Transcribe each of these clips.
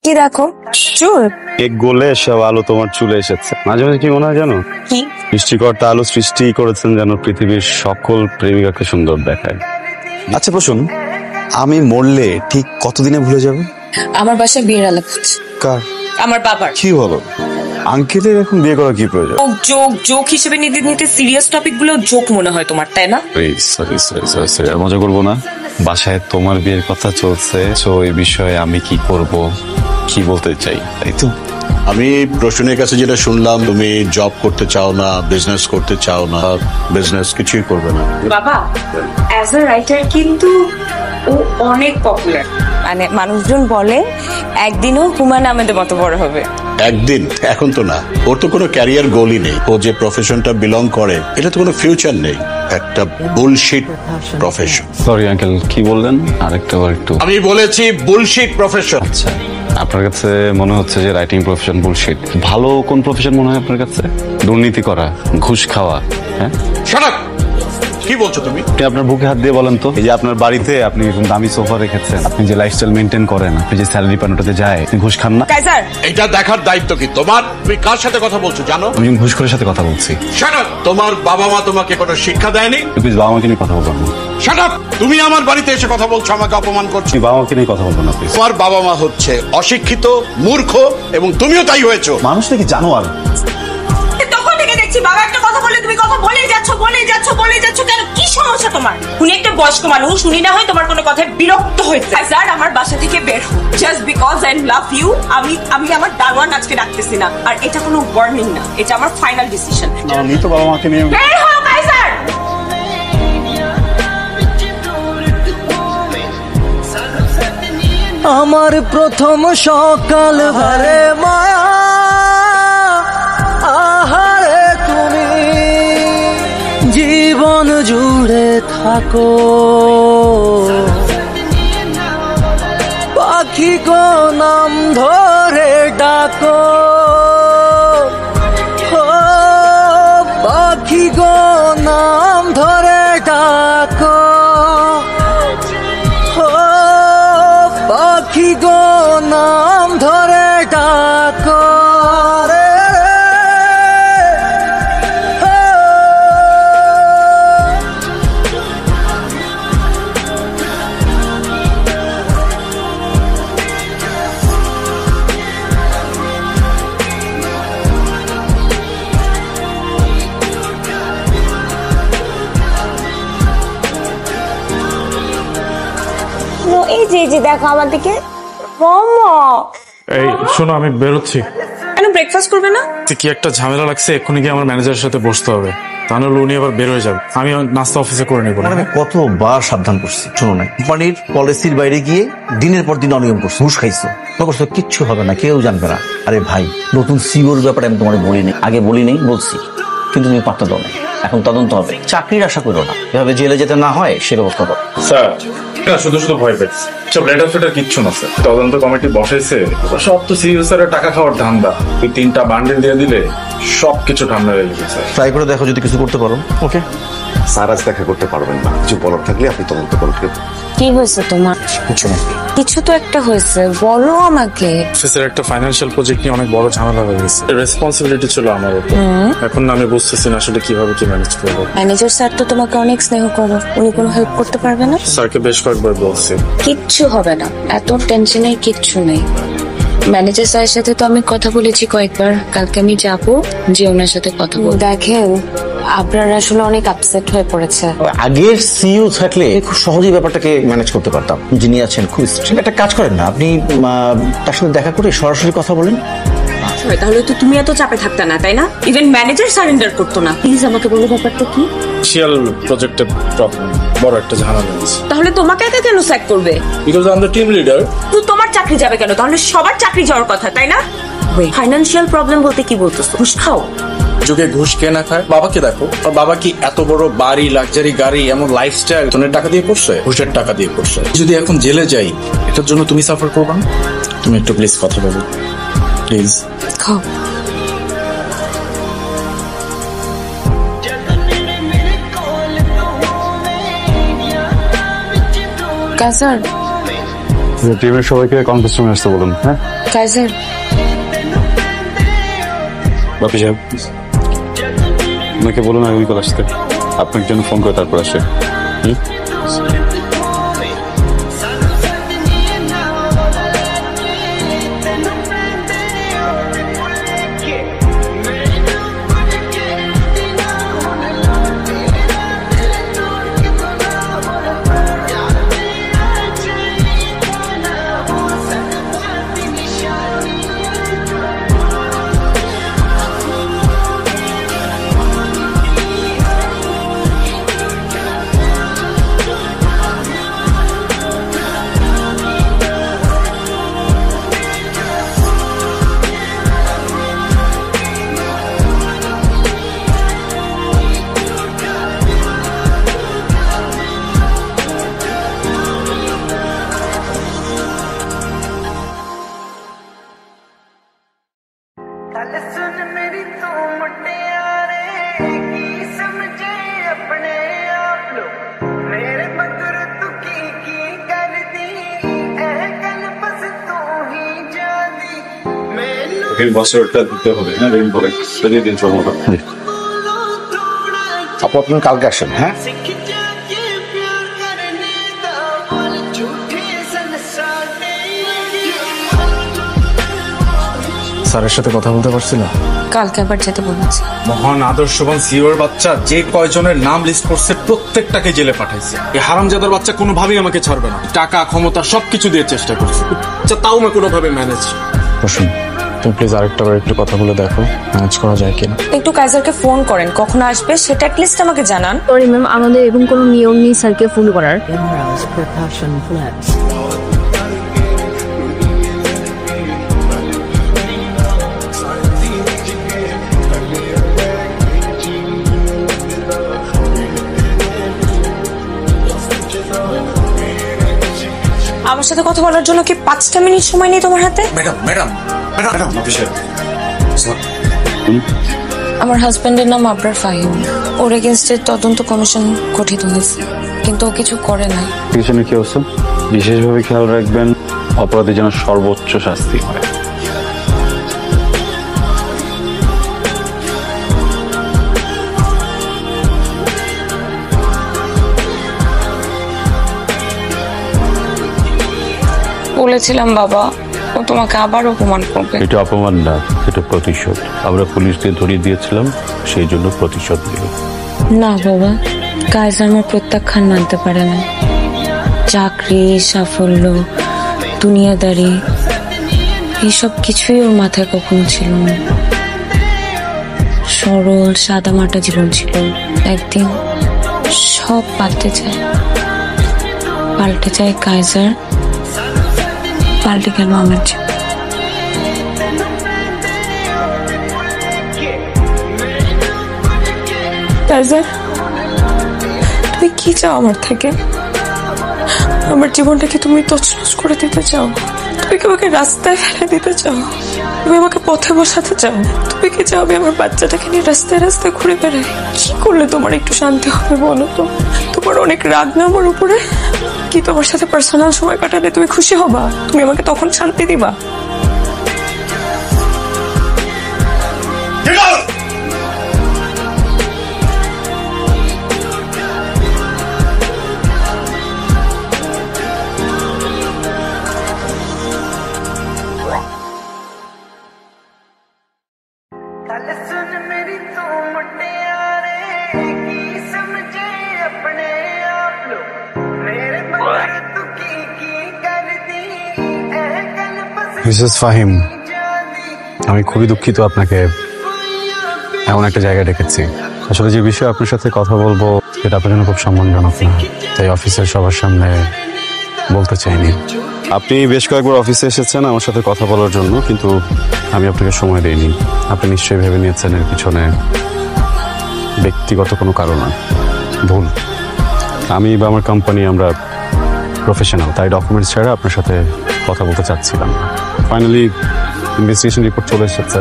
কি দেখো? চুল? এক গোলে সব আলো তোমার চুলে এসেছে। মাঝে মাঝে কি মনে হয় জানো, কি? সৃষ্টিকর্তা আলো সৃষ্টি করেছেন যেন পৃথিবীর সকল প্রেমিকাকে সুন্দর দেখায়। আচ্ছা প্রশ্ন, আমি মরলে ঠিক কতদিনে ভুলে যাবে? আমার বাসায় বিয়ের আলাপ হচ্ছে। কার? আমার বাবার। কি বলো? আঙ্কেলের এখন বিয়ে করা কি প্রয়োজন? জোক জোক হিসেবে নিতে নিতে সিরিয়াস টপিক গুলো জোক মনে হয় তোমার, তাই না? সরি, মজা করবো না। বাসায় তোমার বিয়ের কথা চলছে, তো এই বিষয়ে আমি কি করব, কি বলতে চাই, তাই তো? আমি প্রশ্নের কাছে যেটা শুনলাম, তুমি জব করতে চাও না, বিজনেস করতে চাও না, বিজনেস কিছুই করবে না। বাবা অ্যাজ আ রাইটার কিন্তু ও অনেক পপুলার, মানে মানুষজন বলে একদিনও হুমায়ুন আহমেদের মতো বড় হবে। একদিন? এখন তো না, ওর তো কোনো ক্যারিয়ার গোলই নেই। ও যে প্রফেশনটা বিলং করে এটা তো কোনো ফিউচার নেই, একটা বুলশিট প্রফেশন। সরি আঙ্কেল, কি বললেন আরেকটা বার একটু? আমি বলেছি বুলশিট প্রফেশন। আচ্ছা, আপনার কাছে মনে হচ্ছে যে রাইটিং প্রফেশন বুলশিট। ভালো কোন প্রফেশন মনে হয় আপনার কাছে? দুর্নীতি করা, ঘুষ খাওয়া? হ্যাঁ, শাট আপ! কি বলছো তুমি? আপনি আপনার বুকে হাত দিয়ে বলেন তো, এই যে আপনার বাড়িতে আপনি এরকম দামি সোফা রেখেছেন, আপনি যে লাইফস্টাইল মেনটেন করেন, আপনি যে স্যালারি পান ওটাতে যায়, আপনি ঘুষ খান না? কাইজার, এটা দেখার দায়িত্ব কি তোমার? তুমি কার সাথে কথা বলছো জানো? আমি ঘুষখোরের সাথে কথা বলছি। Shut up! তোমার বাবা মা তোমাকে কোনো শিক্ষা দেয়নি? প্লিজ বাবা মাকে নিয়ে কথা বলবেন না। Shut up! তুমি আমার বাড়িতে এসে কথা বলছো, আমাকে অপমান করছো। আপনি বাবা মাকে নিয়ে কথা বলবেন না প্লিজ। তোমার বাবা মা হচ্ছে অশিক্ষিত, মূর্খ, এবং তুমিও তাই হয়েছো। মানুষ নাকি জানোয়ার? তখন থেকে দেখছি বাবা একটা কথা বলে তুমি কথা বলেই যাচ্ছ কেন? কি সমস্যা তোমার? উনি একটা বয়স্ক মানুষ, উনি না হয় তোমার কোনো কথায় বিরক্ত হয়েছে। স্যার আমার বাসা থেকে বের হো, just because I love you. আমি আমার দারোয়ান আজকে ডাকতেছি না, আর এটা কোনো ওয়ার্নিং না, এটা আমার ফাইনাল ডিসিশন। আমি তো বাবা মাকে নিয়ে বের হো কাইজার। আমার প্রথম সকাল ভরে মায়া, আহারে তুমি জীবন জুড়ে থাকো, পাখি গো নাম ধরে ডাকো, ও পাখি গো নাম ধরে ডাকো, পাখি গো নাম ধরে ডাকো রে। এই যে দেখো আমার দিকে। মামা এই শোনো, আমি বেরোচ্ছি। কেন ব্রেকফাস্ট করবে না? কি একটা ঝামেলা লাগছে, এক্ষুনি গিয়ে আমার ম্যানেজারের সাথে বসতে হবে, তাহলে উনি আবার বের হয়ে যাবে। আমি নাস্তা অফিসে করে নেবো। আমি কতবার সাবধান করছি, শোনো না, কোম্পানির পলিসির বাইরে গিয়ে দিনের পর দিন অনিয়ম করছো, ঘুষ খাইছো, করছো, কিচ্ছু হবে না, কেউ জানবে না। আরে ভাই, নতুন সিওর ব্যাপারে আমি তোমার বলিনি, আগে বলিনি, বলছি, কিন্তু তুমি পাত্তা দাও না। এখন তদন্ত হবে, চাকরির আশা করো না, এভাবে জেলে যেতে না হয় সে ব্যবস্থা করো। স্যার শুধু শুধু ভয় পেয়েছি, সব লেটার ফেটার কিচ্ছু না স্যার। তদন্ত কমিটি বসাইছে, সব তো সিইও স্যারের টাকা খাওয়ার ধান্দা। ওই 3টা বান্ডেল দিয়ে দিলে সবকিছু ঠান্ডা হয়ে যাবে স্যার। ট্রাই করে দেখো যদি কিছু করতে পারো। ওকে স্যার আজ দেখা করতে পারবেন না, কিছু বলার থাকলে আপনি তদন্ত করুন। কি হয়েছে তোমার? কিছু না। কিছু তো একটা হয়েছে, বলো আমাকে। অফিসের একটা ফাইন্যান্সিয়াল প্রজেক্ট নিয়ে অনেক বড় ঝামেলা হয়ে গেছে, রেসপন্সিবিলিটি ছিল আমার উপর। এখন না আমি বুঝতেছি না আসলে কিভাবে কি ম্যানেজ করবো। ম্যানেজার স্যার তো তোমাকে অনেক স্নেহ করে, উনি কোনো হেল্প করতে পারবে না? স্যারকে বেশ কয়েকবার বলছি। কিচ্ছু হবে না, এত টেনশনের কিচ্ছু নেই। ম্যানেজার স্যারের সাথে তো আমি কথা বলেছি কয়েকবার, কালকে আমি যাবো, যে ওনার সাথে কথা বলবো। দেখেন আপনার আসলে অনেক আপসেট হয়ে পড়েছে। আগের সিইও থাকলে খুব সহজেই ব্যাপারটাকে ম্যানেজ করতে পারতাম। যিনি আছেন খুব স্ট্রিক্ট। একটা কাজ করেন না, আপনি তার সাথে দেখা করে সরাসরি কথা বলেন। তাহলে তো তুমি এত চাপে থাকতে না, তাই না? ইভেন ম্যানেজার সারেন্ডার করতো না। প্লিজ আমাকে বলো ব্যাপারটা কি? ফিনান্সিয়াল প্রজেক্টের প্রবলেম, বড় একটা ঝামেলা হয়েছে। তাহলে তোমাকে একা কেন স্যাক করবে? Because I am the team leader. তো তোমার চাকরি যাবে কেন? তাহলে সবার চাকরি যাওয়ার কথা, তাই না? ফাইন্যান্সিয়াল প্রবলেম বলতে কি বলতেছো? ঘুষ খাও? যুগে ঘুষ কে না খায়? বাবাকে দেখো, আর বাবা কি এত বড় বাড়ি, লাক্সারি গাড়ি, এমন লাইফস্টাইল তোনের টাকা দিয়ে করছে? ঘুষের টাকা দিয়ে করছে। যদি এখন জেলে যাই, এটার জন্য তুমি সাফার করবা না? তুমি একটু প্লিজ কথা বলো, প্লিজ। খাও। টিমের সবাইকে কনফারেন্স রুমে আসতে বলুন। হ্যাঁ। কাইজার, বাপি সাহেব, ওনাকে বলুন আগামীকাল আসতে। আপনাকে জন্য ফোন করে তারপর আসে। বছরটা দিতে হবে। হ্যাঁ, দিন আপু আপনার কালকে আসেন। হ্যাঁ, স্যারের সাথে কথা বলতে পারছিল? কালকে আবার যেতে বলেছে। মহান আদর্শবান সিওর বাচ্চা যে কয়জনের নাম লিস্ট করছে প্রত্যেকটাকে জেলে পাঠাইছে। এই হারামজাদার বাচ্চা কোনোভাবেই আমাকে ছাড়বে না। টাকা ক্ষমতা সবকিছু দিয়ে চেষ্টা করছে, তাও আমি কোনোভাবে ম্যানেজ। বসুন, তুমি প্লিজ আরেকটা বার একটু কথা বলে দেখো ম্যানেজ করা যায় কিনা। একটু কাইজারকে ফোন করেন, কখন আসবে সেটা অ্যাটলিস্ট আমাকে জানান। সরি ম্যাম, আমাদের এরকম কোনো নিয়ম নেই স্যারকে ফোন করার। আমার সাথে কথা বলার জন্য কি 5টা মিনিট সময় নেই তোমার হাতে? আমার হাজবেন্ডের নাম আবরার ফাহিম। ওর এগেনস্টে তদন্ত কমিশন গঠিত হয়েছে, কিন্তু ও কিছু করে নাই। পিছনে কি অবস্থা? বিশেষভাবে খেয়াল রাখবেন অপরাধী যেন সর্বোচ্চ শাস্তি হয়। বলেছিলাম বাবা, ও তোমাকে আবার অপমান করবে। এটা অপমান না, এটা প্রতিশোধ। আমরা পুলিশকে ধরিয়ে দিয়েছিলাম, সেই জন্য প্রতিশোধ নিল। না বাবা, কাইজার আমার প্রত্যাখ্যান মানতে পারে না। চাকরি, সাফল্য, দুনিয়াদারি, এইসব কিছুই ওর মাথায় কখনো ছিল না। সরল সাদামাটা জীবন ছিল। একদিন সব পাল্টে যায় কাইজার, পাল্টে গেল আমার জীবন। কাইজার, তুমি কি চাও আমার থেকে? আমার জীবনটাকে তুমি তছনছ করে দিতে চাও? তুমি কি আমাকে রাস্তায় ফেলে দিতে চাও? তুমি আমাকে পথে বসাতে চাও? তুমি কি চাও আমি আমার বাচ্চাটাকে নিয়ে রাস্তায় রাস্তায় ঘুরে বেড়াই? কি করলে তোমার একটু শান্তি হবে বলো তো? তোমার অনেক রাগ না আমার উপরে? কি তোমার সাথে পার্সোনাল সময় কাটালে তুমি খুশি হবা? তুমি আমাকে তখন শান্তি দিবা? মিসেস ফাহিম, আমি খুবই দুঃখিত আপনাকে এমন একটা জায়গায় ডেকেছি। আসলে যে বিষয়ে আপনার সাথে কথা বলবো সেটা আপনার জন্য খুব সম্মানজনক না, তাই অফিসের সবার সামনে বলতে চাইনি। আপনি বেশ কয়েকবার অফিসে এসেছেন আমার সাথে কথা বলার জন্য, কিন্তু আমি আপনাকে সময় দিইনি। আপনি নিশ্চয়ই ভেবে নিয়েছেন এর পিছনে ব্যক্তিগত কোনো কারণ, ভুল। আমি বা আমার কোম্পানি আমরা প্রফেশনাল, তাই ডকুমেন্টস ছাড়া আপনার সাথে কথা বলতে চাচ্ছিলাম। ফাইনালি ইনভেস্টিগেশন রিপোর্ট চলে এসেছে।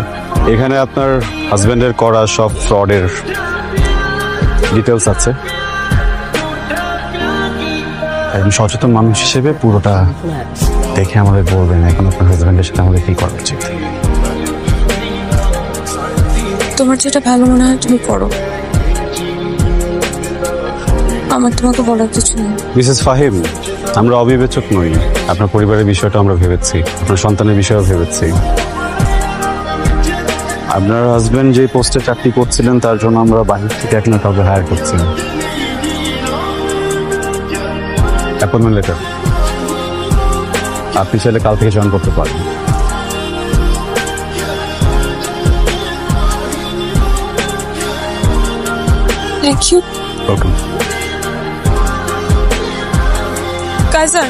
এখানে আপনার হাজব্যান্ডের করা সব ফ্রডের ডিটেলস আছে। একজন সচেতন মানুষ হিসেবে পুরোটা দেখে আমাদের বলবেন এখন আপনার হাজবেন্ডের সাথে আমাদের কি করা উচিত। তোমার যেটা ভালো মনে হয় তুমি করো, আমার তোমাকে বলার কিছু নেই। মিসেস ফাহিম, আমরা অবিবেচক নই। আপনার পরিবারের বিষয়টা আমরা ভেবেছি, আপনার সন্তানের বিষয়ও ভেবেছি। আপনার হাজবেন্ড যে পোস্টে চাকরি করছিলেন তার জন্য আমরা বাহির থেকে এখন কাউকে হায়ার করছি না। অ্যাপয়েন্টমেন্ট লেটার আপনি চাইলে কাল থেকে জয়েন করতে পারেন। Thank you welcome. কাইজার।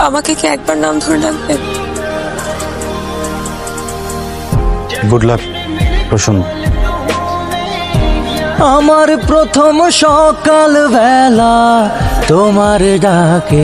আমাকে কি একবার নাম ধরে ডাকবে? গুড লাক প্রসন্ন। আমার প্রথম সকাল বেলা তোমার ডাকে